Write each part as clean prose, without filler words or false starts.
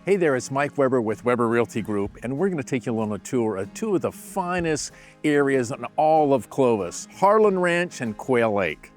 Hey there, it's Mike Webber with Webber Realty Group, and we're going to take you on a tour of two of the finest areas in all of Clovis, Harlan Ranch and Quail Lake.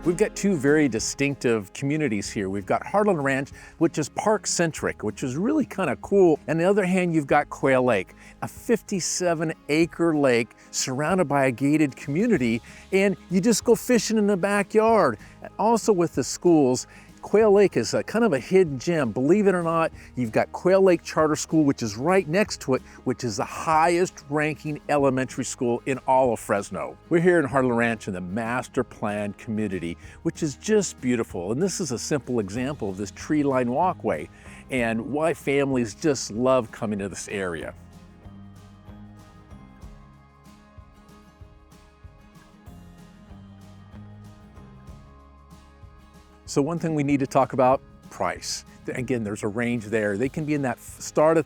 We've got two very distinctive communities here. We've got Harlan Ranch, which is park-centric, which is really kind of cool. On the other hand, you've got Quail Lake, a 57-acre lake surrounded by a gated community, and you just go fishing in the backyard. And also with the schools, Quail Lake is a kind of a hidden gem. Believe it or not, you've got Quail Lake Charter School, which is right next to it, which is the highest ranking elementary school in all of Fresno. We're here in Harlan Ranch in the master planned community, which is just beautiful. And this is a simple example of this tree-lined walkway and why families just love coming to this area. So one thing we need to talk about, price. Again, there's a range there. They can be in that start a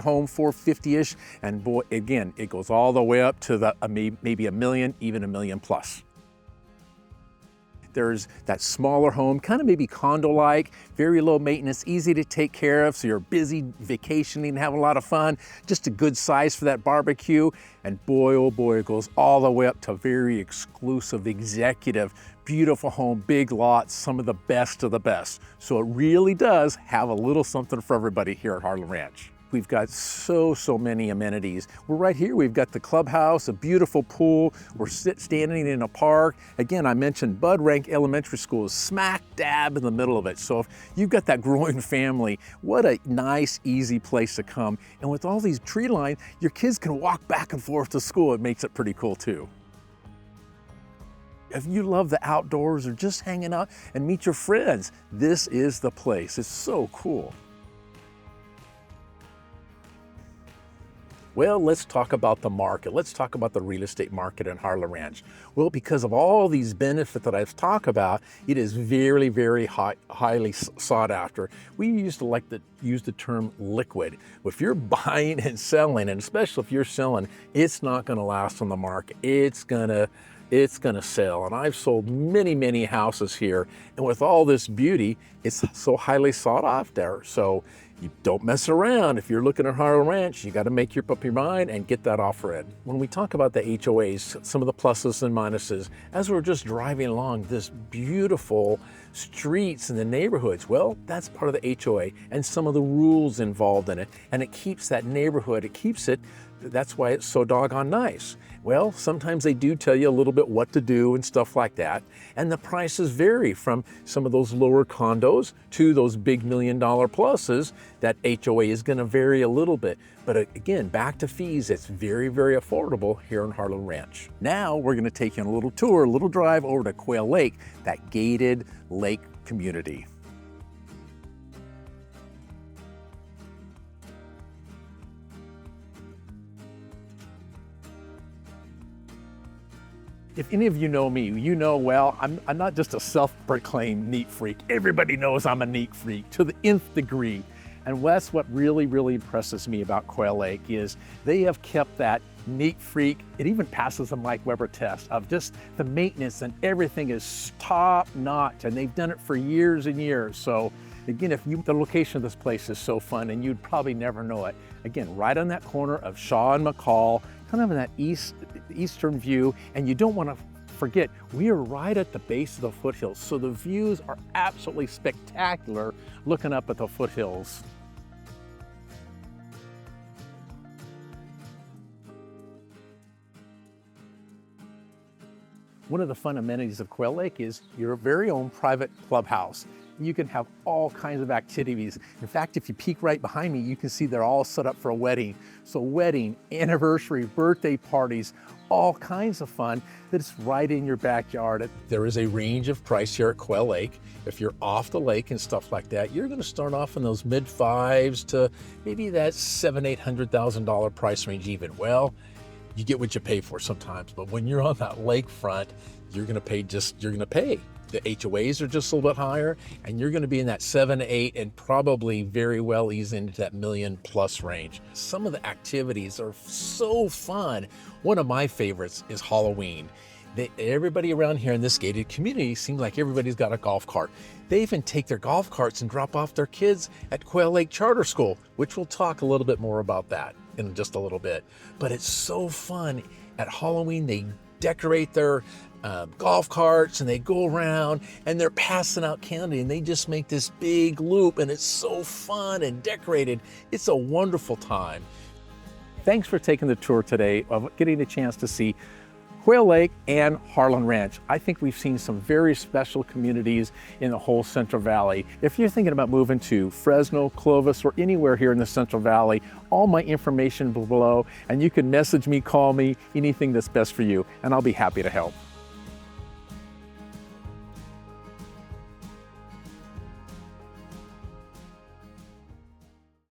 home $450-ish, and boy, again, it goes all the way up to the maybe $1 million, even $1 million plus. There's that smaller home, kind of maybe condo-like, very low maintenance, easy to take care of, so you're busy vacationing, having a lot of fun, just a good size for that barbecue. And boy, oh boy, it goes all the way up to very exclusive, executive, beautiful home, big lots, some of the best of the best. So it really does have a little something for everybody here at Harlan Ranch. We've got so many amenities. We're right here. We've got the clubhouse, a beautiful pool. We're standing in a park. Again, I mentioned Bud Rank Elementary School is smack dab in the middle of it. So if you've got that growing family, what a nice, easy place to come. And with all these tree lines, your kids can walk back and forth to school. It makes it pretty cool too. If you love the outdoors or just hanging out and meet your friends, this is the place. It's so cool. Well, let's talk about the market. Let's talk about the real estate market in Harlan Ranch. Well, because of all these benefits that I've talked about, it is very, very highly sought after. We used to like to use the term liquid. If you're buying and selling, and especially if you're selling, it's not gonna last on the market. It's gonna sell. And I've sold many houses here. And with all this beauty, it's so highly sought after. So you don't mess around. If you're looking at Harlan Ranch, you got to make up your mind and get that offer in. When we talk about the HOAs, some of the pluses and minuses, as we're just driving along this beautiful streets in the neighborhoods, well, that's part of the HOA and some of the rules involved in it. And it keeps that neighborhood, that's why it's so doggone nice. Well, sometimes they do tell you a little bit what to do and stuff like that. And the prices vary from some of those lower condos to those big $1 million pluses. That HOA is going to vary a little bit. But again, back to fees, it's very, very affordable here in Harlan Ranch. Now we're going to take you on a little tour, a little drive over to Quail Lake, that gated lake community. If any of you know me, you know, well, I'm not just a self-proclaimed neat freak. Everybody knows I'm a neat freak to the nth degree. And that's what really impresses me about Quail Lake is they have kept that neat freak. It even passes the Mike Webber test of just the maintenance, and everything is top notch, and they've done it for years and years. So again, the location of this place is so fun, and you'd probably never know it. Again, right on that corner of Shaw and McCall, kind of in that eastern view, and you don't want to forget, we are right at the base of the foothills, so the views are absolutely spectacular looking up at the foothills. One of the fun amenities of Quail Lake is your very own private clubhouse. You can have all kinds of activities. In fact, if you peek right behind me, you can see they're all set up for a wedding. So wedding, anniversary, birthday parties, all kinds of fun that's right in your backyard. There is a range of price here at Quail Lake. If you're off the lake and stuff like that, you're gonna start off in those mid-fives to maybe that $700,000-800,000 price range even. Well, you get what you pay for sometimes, but when you're on that lakefront, you're gonna pay. The HOAs are just a little bit higher, and you're gonna be in that 7 to 8 and probably very well ease into that $1 million+ range. Some of the activities are so fun. One of my favorites is Halloween. Everybody around here in this gated community seems like everybody's got a golf cart. They even take their golf carts and drop off their kids at Quail Lake Charter School, which we'll talk a little bit more about that in just a little bit. But it's so fun. At Halloween, they decorate their golf carts and they go around and they're passing out candy and they just make this big loop, and it's so fun and decorated. It's a wonderful time. Thanks for taking the tour today of getting a chance to see Quail Lake and Harlan Ranch. I think we've seen some very special communities in the whole Central Valley. If you're thinking about moving to Fresno, Clovis, or anywhere here in the Central Valley, all my information below, and you can message me, call me, anything that's best for you, and I'll be happy to help.